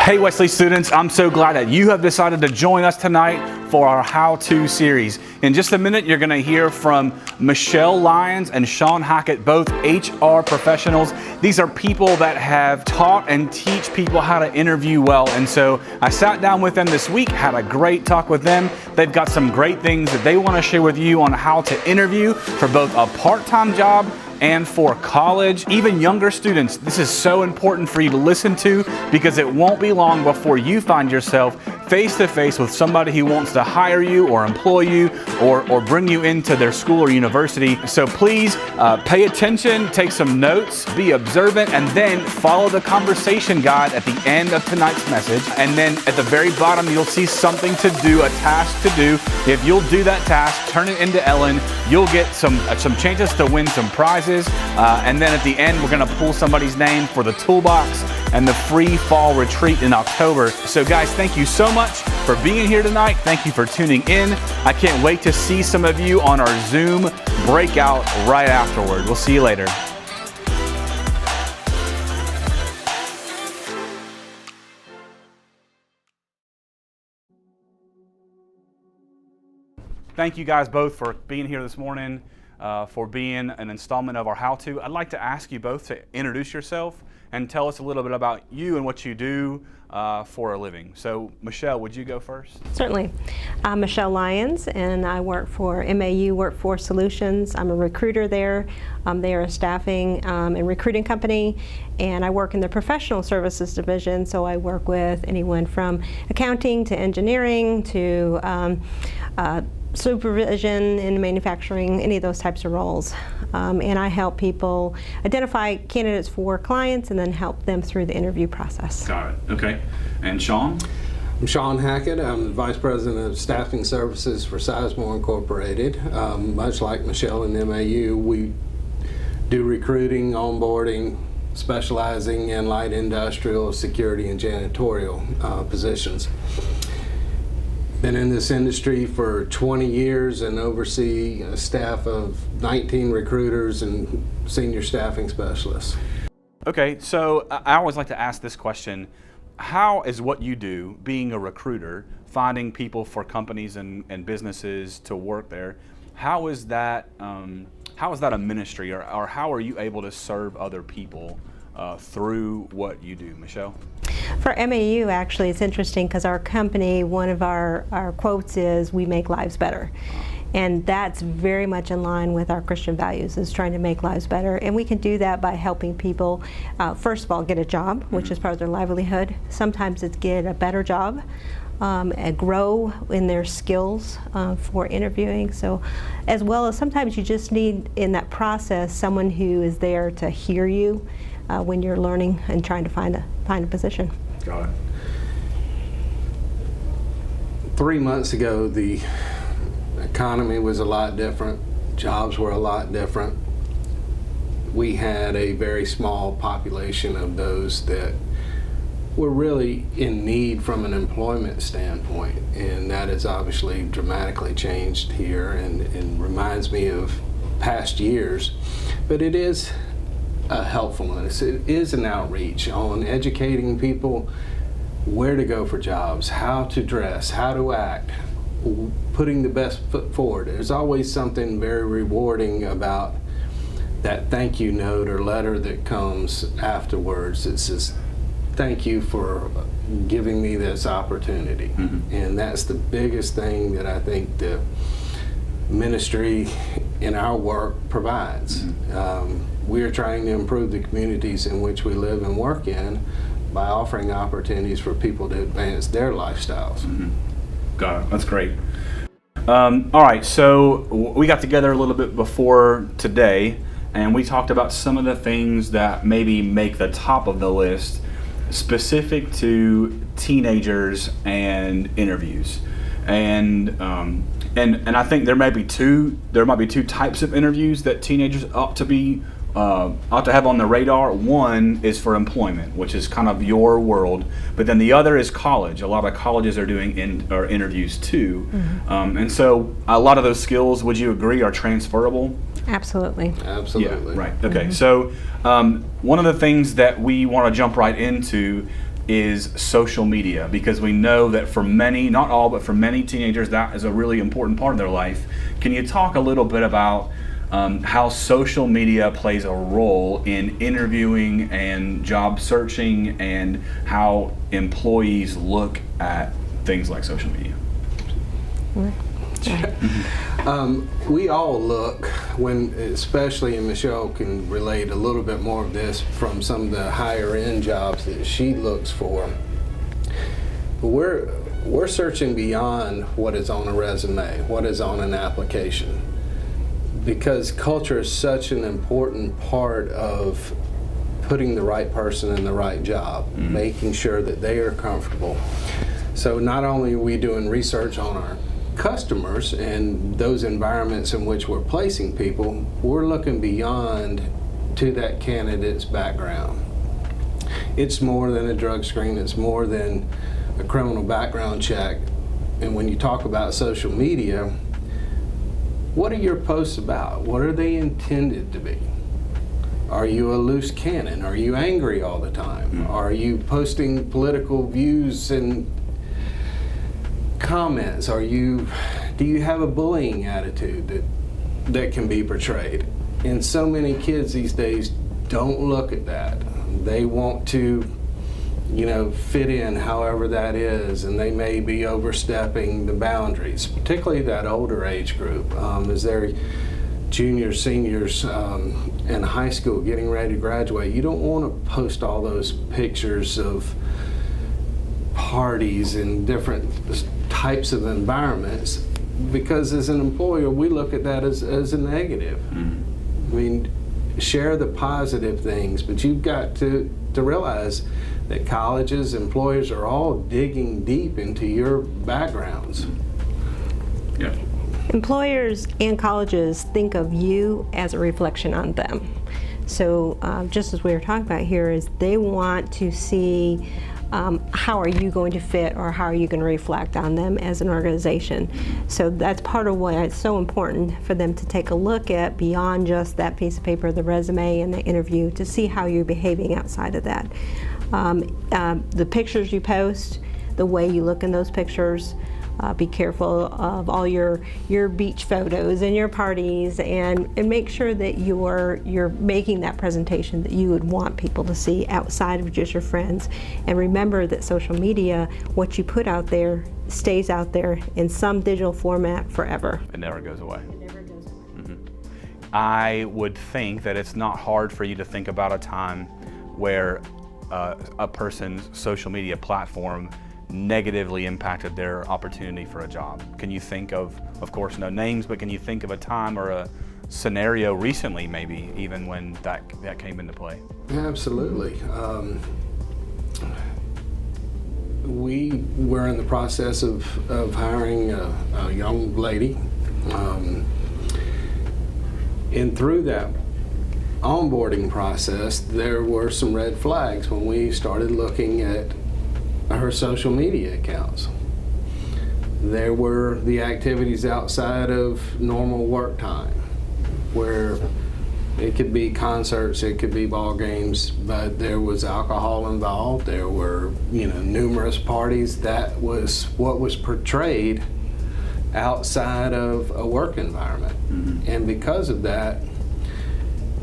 Hey Wesley students, I'm so glad that you have decided to join us tonight for our how-to series. In just a minute, you're going to hear from Michelle Lyons and Sean Hackett, both HR professionals. These are people that have taught and teach people how to interview well. And so I sat down with them this week, had a great talk with them. They've got some great things that they want to share with you on how to interview for both a part-time job and for college, even younger students. This is so important for you to listen to because it won't be long before you find yourself face to face with somebody who wants to hire you or employ you or bring you into their school or university. So please pay attention, take some notes, be observant, and then follow the conversation guide at the end of tonight's message. And then at the very bottom, you'll see something to do, a task to do. If you'll do that task, turn it into Ellen, you'll get some chances to win some prizes. And then at the end, we're going to pull somebody's name for the toolbox and the free fall retreat in October. So guys, thank you so much for being here tonight. Thank you for tuning in. I can't wait to see some of you on our Zoom breakout right afterward. We'll see you later. Thank you guys both for being here this morning, for being an installment of our how-to. I'd like to ask you both to introduce yourself and tell us a little bit about you and what you do for a living. So Michelle, would you go first? Certainly. I'm Michelle Lyons and I work for MAU Workforce Solutions. I'm a recruiter there. They are a staffing and recruiting company, and I work in the professional services division, so I work with anyone from accounting to engineering to supervision in manufacturing, any of those types of roles. And I help people identify candidates for clients and then help them through the interview process. Got it. Okay. And Sean? I'm Sean Hackett. I'm the Vice President of Staffing Services for Sizemore Incorporated. Much like Michelle and MAU, we do recruiting, onboarding, specializing in light industrial, security, and janitorial positions. Been in this industry for 20 years and oversee a staff of 19 recruiters and senior staffing specialists. Okay, so I always like to ask this question. How is what you do, being a recruiter, finding people for companies and businesses to work there, how is that a ministry, or how are you able to serve other people through what you do? Michelle? For MAU, actually, it's interesting because our company, one of our quotes is, "We make lives better." And that's very much in line with our Christian values, is trying to make lives better. And we can do that by helping people, first of all, get a job, which is part of their livelihood. Sometimes it's get a better job, and grow in their skills for interviewing. So, as well as sometimes you just need, in that process, someone who is there to hear you when you're learning and trying to find a position. Got it. 3 months ago, the economy was a lot different. Jobs were a lot different. We had a very small population of those that were really in need from an employment standpoint, and that has obviously dramatically changed here and reminds me of past years. But it is a helpfulness. It is an outreach on educating people where to go for jobs, how to dress, how to act, putting the best foot forward. There's always something very rewarding about that thank you note or letter that comes afterwards. It says, "Thank you for giving me this opportunity." Mm-hmm. And that's the biggest thing that I think the ministry in our work provides. Mm-hmm. We are trying to improve the communities in which we live and work in by offering opportunities for people to advance their lifestyles. Mm-hmm. Got it. That's great. All right, so we got together a little bit before today, and we talked about some of the things that maybe make the top of the list specific to teenagers and interviews. And I think there might be two types of interviews that teenagers ought to have on the radar. One is for employment, which is kind of your world, but then the other is college. A lot of colleges are doing interviews too. Mm-hmm. And so a lot of those skills, would you agree, are transferable? Absolutely. Absolutely. Yeah, right. Okay. Mm-hmm. So one of the things that we want to jump right into is social media, because we know that for many, not all, but for many teenagers, that is a really important part of their life. Can you talk a little bit about how social media plays a role in interviewing and job searching, and how employees look at things like social media? We all look, especially, and Michelle can relate a little bit more of this from some of the higher end jobs that she looks for. But we're searching beyond what is on a resume, what is on an application, because culture is such an important part of putting the right person in the right job, making sure that they are comfortable. So not only are we doing research on our customers and those environments in which we're placing people, we're looking beyond to that candidate's background. It's more than a drug screen, it's more than a criminal background check. And when you talk about social media, what are your posts about? What are they intended to be? Are you a loose cannon? Are you angry all the time? Are you posting political views and comments? Do you have a bullying attitude that can be portrayed? And so many kids these days don't look at that. They want to, fit in however that is, and they may be overstepping the boundaries, particularly that older age group, as they're juniors, seniors in high school getting ready to graduate. You don't want to post all those pictures of parties and different types of environments, because as an employer we look at that as a negative. I mean, share the positive things, but you've got to realize that colleges, employers are all digging deep into your backgrounds. Yeah. Employers and colleges think of you as a reflection on them. So just as we were talking about here, is they want to see how are you going to fit, or how are you going to reflect on them as an organization. So that's part of why it's so important for them to take a look at beyond just that piece of paper, the resume and the interview, to see how you're behaving outside of that. The pictures you post, the way you look in those pictures, be careful of all your beach photos and your parties, and make sure that you're making that presentation that you would want people to see outside of just your friends. And remember that social media, what you put out there, stays out there in some digital format forever. It never goes away. It never goes away. I would think that it's not hard for you to think about a time where a person's social media platform negatively impacted their opportunity for a job. Can you think of course, no names, but can you think of a time or a scenario recently, maybe even when that came into play? Absolutely. We were in the process of hiring a young lady, and through that onboarding process, there were some red flags when we started looking at her social media accounts. There were the activities outside of normal work time, where it could be concerts, it could be ball games, but there was alcohol involved. There were, numerous parties. That was what was portrayed outside of a work environment. And because of that,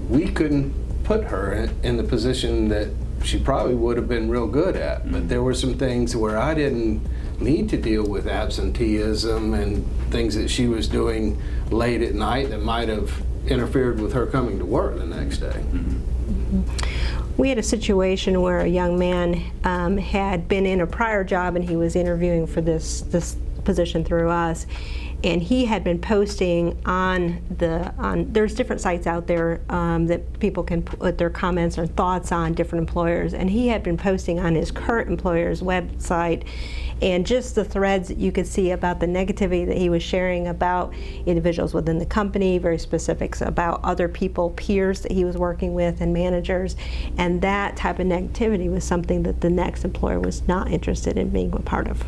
we couldn't put her in the position that she probably would have been real good at. But there were some things where I didn't need to deal with absenteeism and things that she was doing late at night that might have interfered with her coming to work the next day. We had a situation where a young man had been in a prior job, and he was interviewing for this position through us, and he had been posting on there's different sites out there that people can put their comments or thoughts on different employers, and he had been posting on his current employer's website, and just the threads that you could see about the negativity that he was sharing about individuals within the company, very specifics about other people, peers that he was working with, and managers, and that type of negativity was something that the next employer was not interested in being a part of.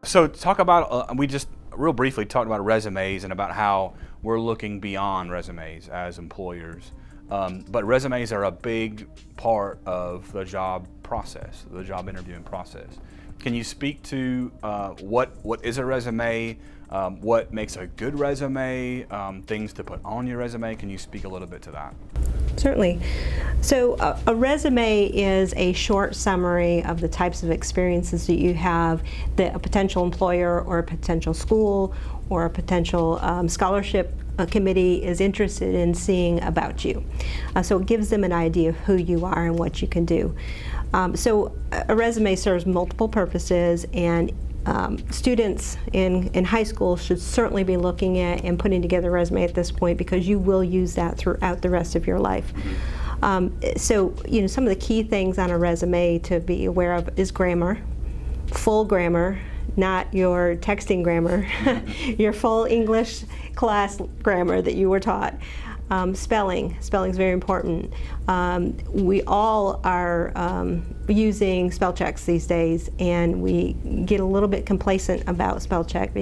So talk about, we just real briefly talked about resumes and about how we're looking beyond resumes as employers. But resumes are a big part of the job process, the job interviewing process. Can you speak to what is a resume, what makes a good resume, things to put on your resume? Can you speak a little bit to that? Certainly. So a resume is a short summary of the types of experiences that you have that a potential employer or a potential school or a potential scholarship committee is interested in seeing about you. So it gives them an idea of who you are and what you can do. So a resume serves multiple purposes, and students in high school should certainly be looking at and putting together a resume at this point, because you will use that throughout the rest of your life. So, you know, some of the key things on a resume to be aware of is grammar, full grammar, not your texting grammar, your full English class grammar that you were taught. Spelling is very important. We all are using spell checks these days, and we get a little bit complacent about spell check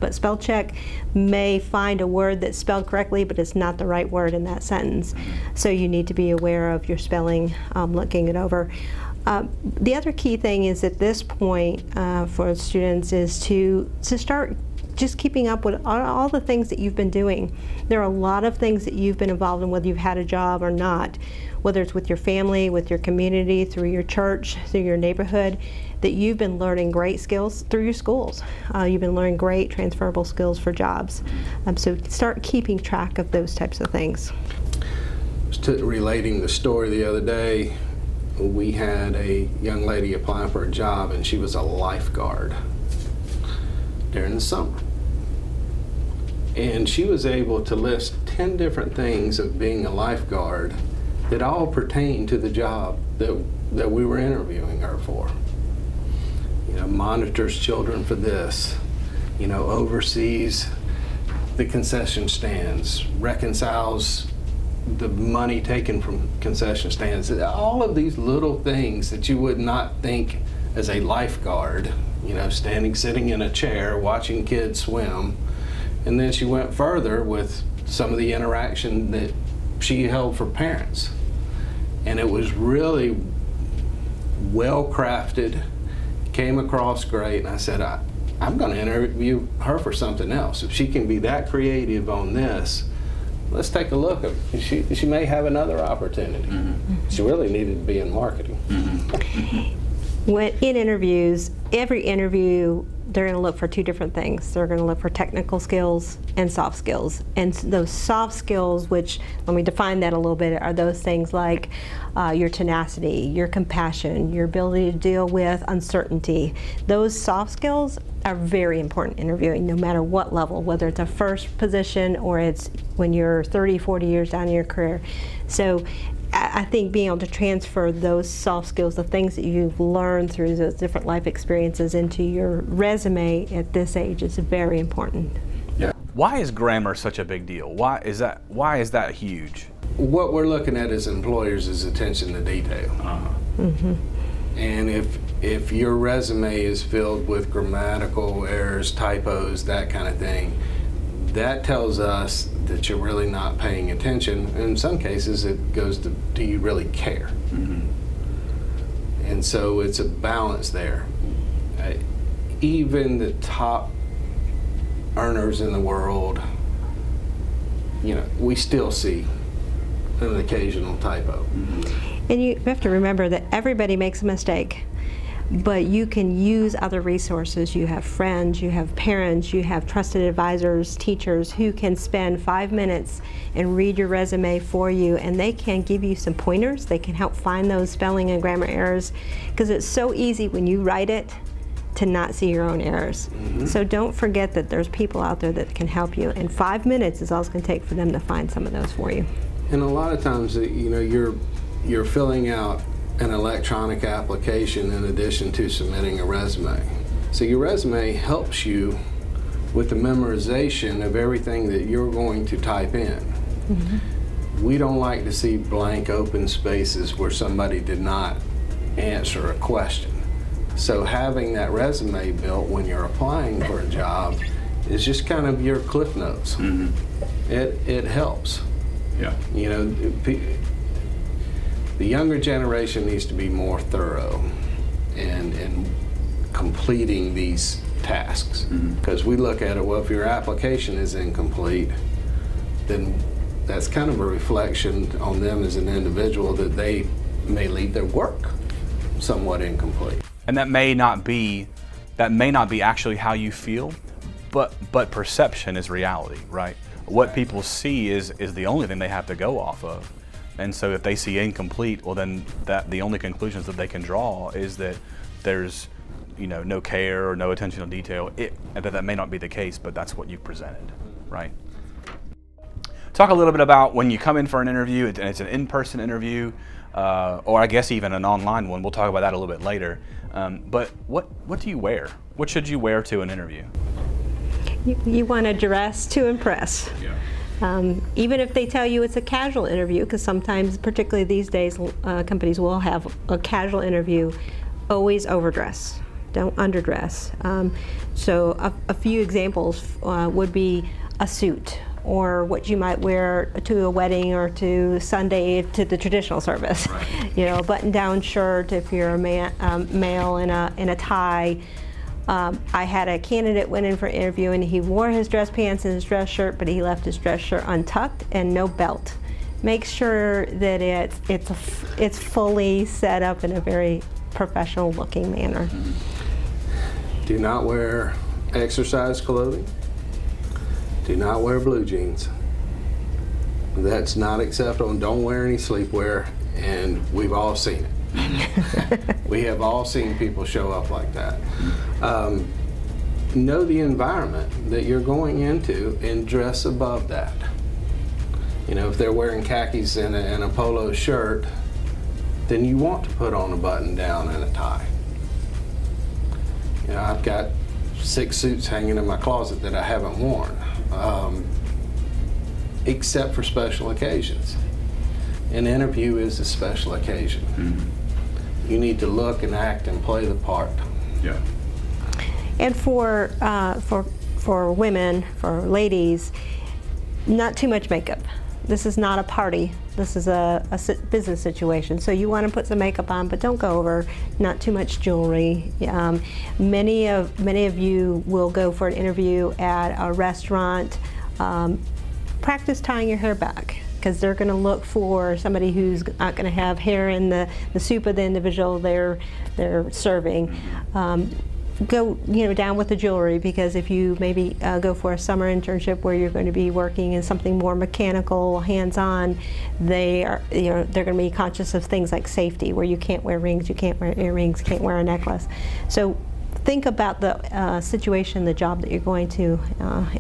but spell check may find a word that's spelled correctly, but it's not the right word in that sentence. So you need to be aware of your spelling, looking it over. The other key thing is at this point for students is to start just keeping up with all the things that you've been doing. There are a lot of things that you've been involved in, whether you've had a job or not, whether it's with your family, with your community, through your church, through your neighborhood, that you've been learning great skills through your schools. You've been learning great transferable skills for jobs. So start keeping track of those types of things. Relating the story the other day, we had a young lady applying for a job, and she was a lifeguard during the summer. And she was able to list 10 different things of being a lifeguard that all pertain to the job that we were interviewing her for. You know, monitors children for this, you know, oversees the concession stands, reconciles the money taken from concession stands. All of these little things that you would not think as a lifeguard, you know, sitting in a chair, watching kids swim. And then she went further with some of the interaction that she held for parents. And it was really well crafted, came across great. And I said, I'm going to interview her for something else. If she can be that creative on this, let's take a look. She may have another opportunity. Mm-hmm. She really needed to be in marketing. Mm-hmm. When in interviews, every interview, they're going to look for two different things. They're going to look for technical skills and soft skills. And those soft skills, which, let me define that a little bit, are those things like your tenacity, your compassion, your ability to deal with uncertainty. Those soft skills are very important in interviewing, no matter what level, whether it's a first position or it's when you're 30, 40 years down in your career. So I think being able to transfer those soft skills, the things that you've learned through those different life experiences, into your resume at this age is very important. Yeah. Why is grammar such a big deal? Why is that huge? What we're looking at as employers is attention to detail. Uh-huh. Mm-hmm. And if your resume is filled with grammatical errors, typos, that kind of thing, that tells us that you're really not paying attention. In some cases, it goes to, do you really care? Mm-hmm. And so it's a balance there. Even the top earners in the world, you know, we still see an occasional typo. Mm-hmm. And you have to remember that everybody makes a mistake. But you can use other resources. You have friends, you have parents, you have trusted advisors, teachers who can spend 5 minutes and read your resume for you, and they can give you some pointers. They can help find those spelling and grammar errors, because it's so easy when you write it to not see your own errors. Mm-hmm. So don't forget that there's people out there that can help you, and 5 minutes is all it's going to take for them to find some of those for you. And a lot of times, you know, you're filling out an electronic application in addition to submitting a resume. So your resume helps you with the memorization of everything that you're going to type in. Mm-hmm. We don't like to see blank open spaces where somebody did not answer a question. So having that resume built when you're applying for a job is just kind of your cliff notes. Mm-hmm. It helps. Yeah. You know, The younger generation needs to be more thorough in completing these tasks. Because we look at it, well, if your application is incomplete, then that's kind of a reflection on them as an individual that they may leave their work somewhat incomplete. And that may not be actually how you feel, but perception is reality, right? What people see is the only thing they have to go off of. And so if they see incomplete, well then the only conclusions that they can draw is that there's no care or no attention to detail. That may not be the case, but that's what you presented, right? Talk a little bit about when you come in for an interview, and it's an in-person interview, or I guess even an online one. We'll talk about that a little bit later. But what do you wear? What should you wear to an interview? You want to dress to impress. Yeah. Even if they tell you it's a casual interview, because sometimes, particularly these days, companies will have a casual interview, always overdress. Don't underdress. So a few examples would be a suit, or what you might wear to a wedding or to Sunday to the traditional service. Right. A button-down shirt if you're a male in a tie. I had a candidate went in for an interview and he wore his dress pants and his dress shirt, but he left his dress shirt untucked and no belt. Make sure that it's fully set up in a very professional-looking manner. Do not wear exercise clothing. Do not wear blue jeans. That's not acceptable. And don't wear any sleepwear, and we've all seen it. We have all seen people show up like that. Know the environment that you're going into and dress above that. If they're wearing khakis and a polo shirt, then you want to put on a button down and a tie. I've got 6 suits hanging in my closet that I haven't worn, except for special occasions. An interview is a special occasion. Mm-hmm. You need to look and act and play the part. Yeah. And for women, for ladies, not too much makeup. This is not a party. This is a business situation. So you want to put some makeup on, but don't go over. Not too much jewelry. Many of you will go for an interview at a restaurant. Practice tying your hair back, because they're going to look for somebody who's not going to have hair in the soup of the individual they're serving. Go down with the jewelry, because if you maybe go for a summer internship where you're going to be working in something more mechanical, hands-on, they're going to be conscious of things like safety, where you can't wear rings, you can't wear earrings, can't wear a necklace. So think about the situation, the job that you're going to,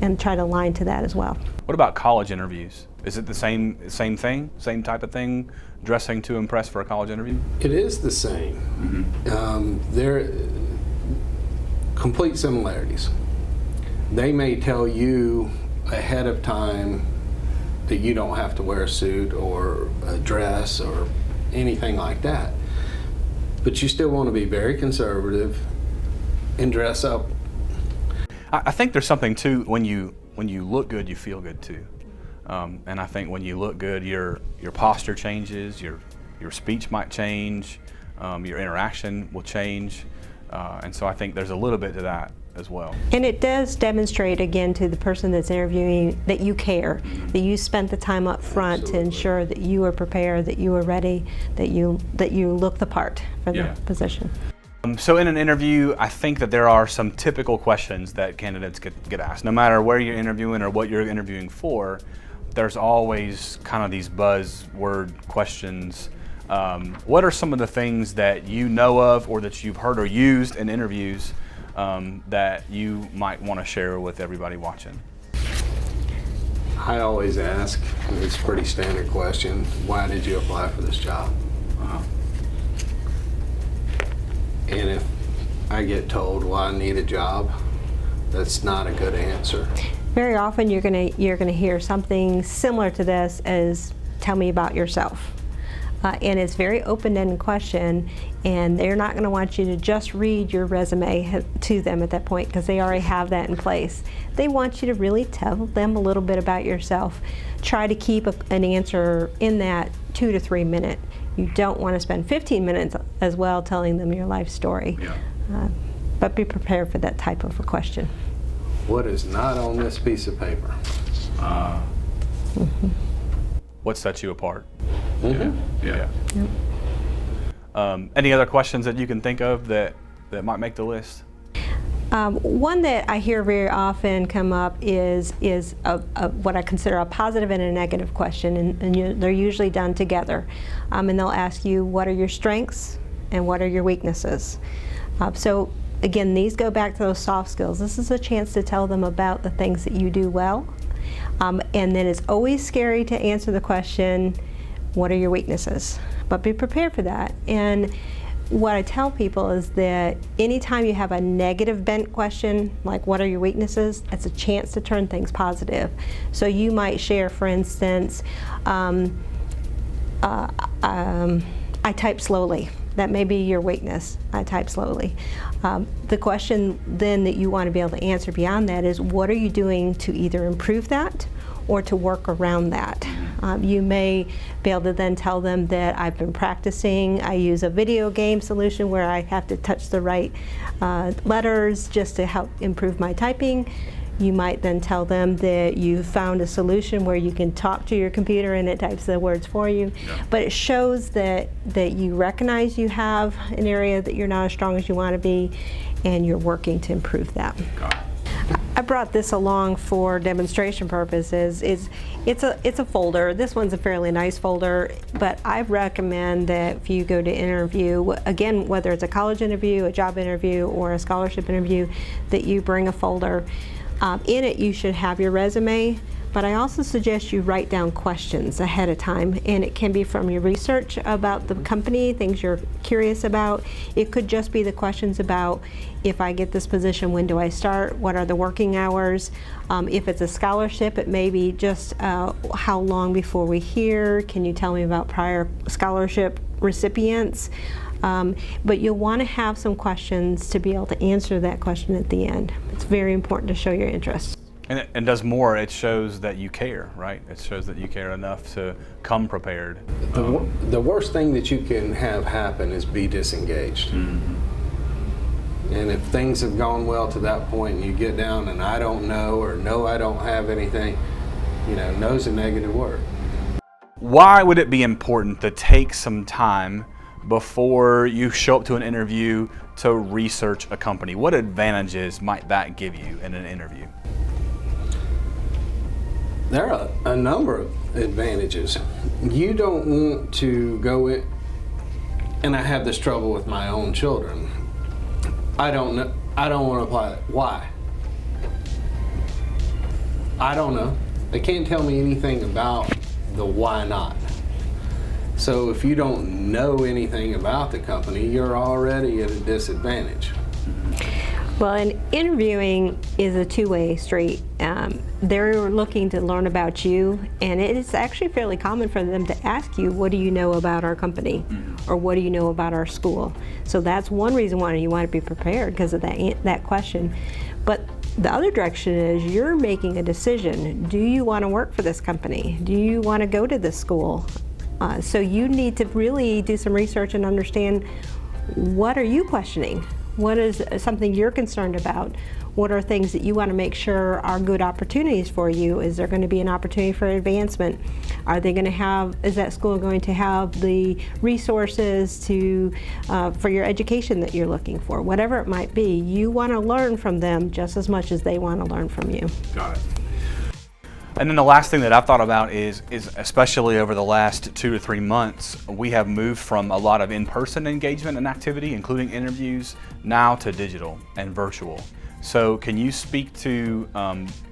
and try to align to that as well. What about college interviews? Is it the same thing, same type of thing, dressing to impress for a college interview? It is the same. Mm-hmm. They're complete similarities. They may tell you ahead of time that you don't have to wear a suit or a dress or anything like that, but you still want to be very conservative and dress up. I think there's something too, when you look good, you feel good too. And I think when you look good, your posture changes, your speech might change, your interaction will change. And so I think there's a little bit to that as well. And it does demonstrate again to the person that's interviewing that you care, that you spent the time up front Absolutely. To ensure that you are prepared, that you are ready, that you look the part for the position. So in an interview, I think that there are some typical questions that candidates get asked. No matter where you're interviewing or what you're interviewing for, there's always kind of these buzzword questions. What are some of the things that you know of or that you've heard or used in interviews that you might want to share with everybody watching? I always ask, it's a pretty standard question, why did you apply for this job? And if I get told, well, I need a job, that's not a good answer. Very often you're gonna hear something similar to this as, tell me about yourself. And it's a very open-ended question, and they're not going to want you to just read your resume to them at that point, because they already have that in place. They want you to really tell them a little bit about yourself. Try to keep an answer in that 2 to 3 minute You don't want to spend 15 minutes as well telling them your life story. Yeah. But be prepared for that type of a question. What is not on this piece of paper? What sets you apart? Mm-hmm. Yeah. Yep. Any other questions that you can think of that might make the list? One that I hear very often come up is what I consider a positive and a negative question, and they're usually done together. And they'll ask you, what are your strengths and what are your weaknesses? So again, these go back to those soft skills. This is a chance to tell them about the things that you do well. And then it's always scary to answer the question, what are your weaknesses? But be prepared for that. And what I tell people is that anytime you have a negative bent question, like what are your weaknesses, it's a chance to turn things positive. So you might share, for instance, I type slowly. That may be your weakness. I type slowly. The question then that you want to be able to answer beyond that is, what are you doing to either improve that or to work around that? You may be able to then tell them that I've been practicing. I use a video game solution where I have to touch the right letters just to help improve my typing. You might then tell them that you found a solution where you can talk to your computer and it types the words for you. Yeah. But it shows that you recognize you have an area that you're not as strong as you want to be, and you're working to improve that. Got it. I brought this along for demonstration purposes. It's a folder. This one's a fairly nice folder, but I recommend that if you go to interview, again, whether it's a college interview, a job interview, or a scholarship interview, that you bring a folder. In it, you should have your resume, but I also suggest you write down questions ahead of time, and it can be from your research about the company, things you're curious about. It could just be the questions about, if I get this position, when do I start? What are the working hours? If it's a scholarship, it may be just how long before we hear? Can you tell me about prior scholarship recipients? But you'll want to have some questions to be able to answer that question at the end. It's very important to show your interest. And does more, it shows that you care, right? It shows that you care enough to come prepared. The worst thing that you can have happen is be disengaged. Mm-hmm. And if things have gone well to that point and you get down and I don't know, or no, I don't have anything, no's a negative word. Why would it be important to take some time before you show up to an interview to research a company? What advantages might that give you in an interview? There are a number of advantages. You don't want to go in, and I have this trouble with my own children. I don't know. I don't want to apply that. Why? I don't know. They can't tell me anything about the why not. So if you don't know anything about the company, you're already at a disadvantage. Well, and interviewing is a two-way street. They're looking to learn about you, and it is actually fairly common for them to ask you, what do you know about our company? Or what do you know about our school? So that's one reason why you want to be prepared, because of that question. But the other direction is you're making a decision. Do you want to work for this company? Do you want to go to this school? So you need to really do some research and understand, what are you questioning? What is something you're concerned about? What are things that you want to make sure are good opportunities for you? Is there going to be an opportunity for advancement? Are they going to have, is that school going to have the resources to for your education that you're looking for? Whatever it might be, you want to learn from them just as much as they want to learn from you. Got it. And then the last thing that I've thought about is especially over the last 2 to 3 months, we have moved from a lot of in-person engagement and activity, including interviews, now to digital and virtual. So can you speak to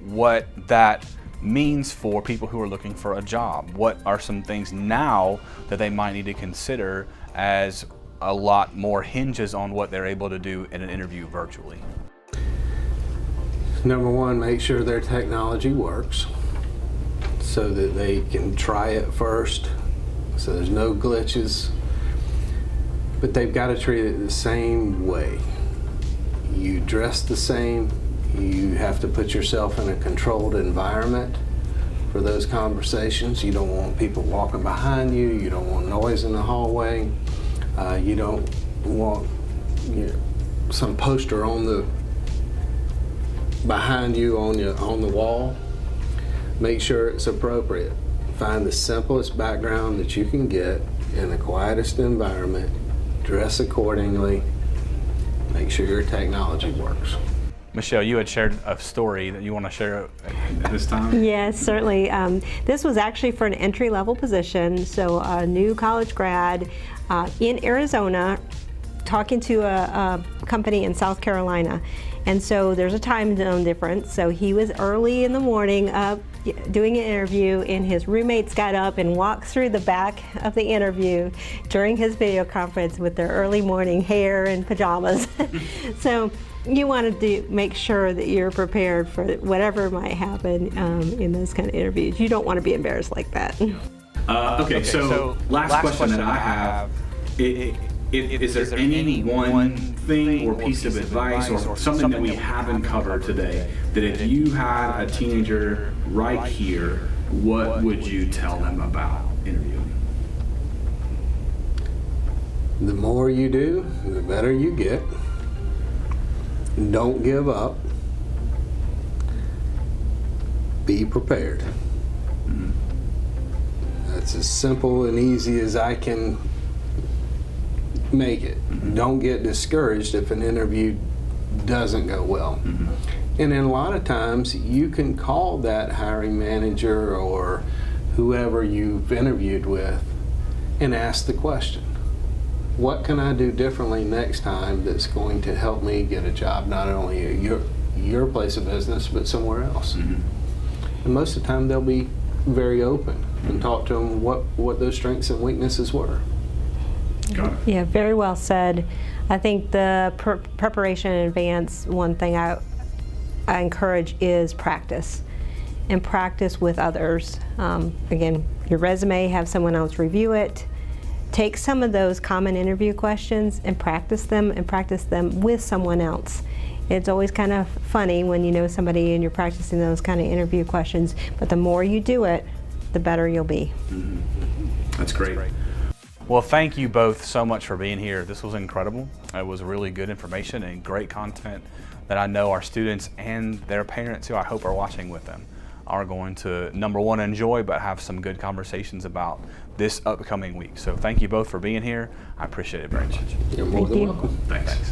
what that means for people who are looking for a job? What are some things now that they might need to consider, as a lot more hinges on what they're able to do in an interview virtually? Number one, make sure their technology works, so that they can try it first, so there's no glitches. But they've got to treat it the same way. You dress the same, you have to put yourself in a controlled environment for those conversations. You don't want people walking behind you. You don't want noise in the hallway. You don't want some poster behind you on the wall. Make sure it's appropriate. Find the simplest background that you can get in the quietest environment. Dress accordingly. Make sure your technology works. Michelle, you had shared a story that you want to share at this time? Yes, certainly. This was actually for an entry-level position, so a new college grad in Arizona talking to a company in South Carolina. And so there's a time zone difference, so he was early in the morning up doing an interview, and his roommates got up and walked through the back of the interview during his video conference with their early morning hair and pajamas. So you want to make sure that you're prepared for whatever might happen in those kind of interviews. You don't want to be embarrassed like that. Okay, so last question that I have, is there any one thing or piece of advice or something that we haven't covered today that if you had a teenager right here, what would you tell them about interviewing? The more you do, the better you get. Don't give up. Be prepared. Mm-hmm. That's as simple and easy as I can make it. Mm-hmm. Don't get discouraged if an interview doesn't go well. Mm-hmm. And then a lot of times you can call that hiring manager or whoever you've interviewed with and ask the question, what can I do differently next time that's going to help me get a job, not only at your place of business, but somewhere else? Mm-hmm. And most of the time they'll be very open and talk to them what those strengths and weaknesses were. Got it. Yeah, very well said. I think the preparation in advance, one thing I encourage is practice, and practice with others. Again, your resume, have someone else review it. Take some of those common interview questions and practice them with someone else. It's always kind of funny when you know somebody and you're practicing those kind of interview questions, but the more you do it, the better you'll be. Mm-hmm. That's great. Well, thank you both so much for being here. This was incredible. It was really good information and great content that I know our students and their parents, who I hope are watching with them, are going to, number one, enjoy, but have some good conversations about this upcoming week. So thank you both for being here. I appreciate it very much. You're more than welcome. Thanks.